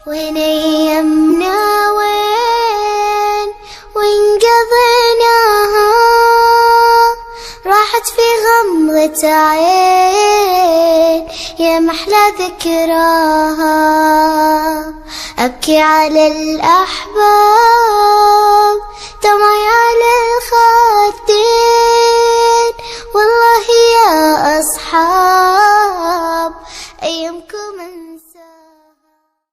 وين أيامنا وين قضيناها، راحت في غمضة عين يا محلى ذكراها. أبكي على الأحباب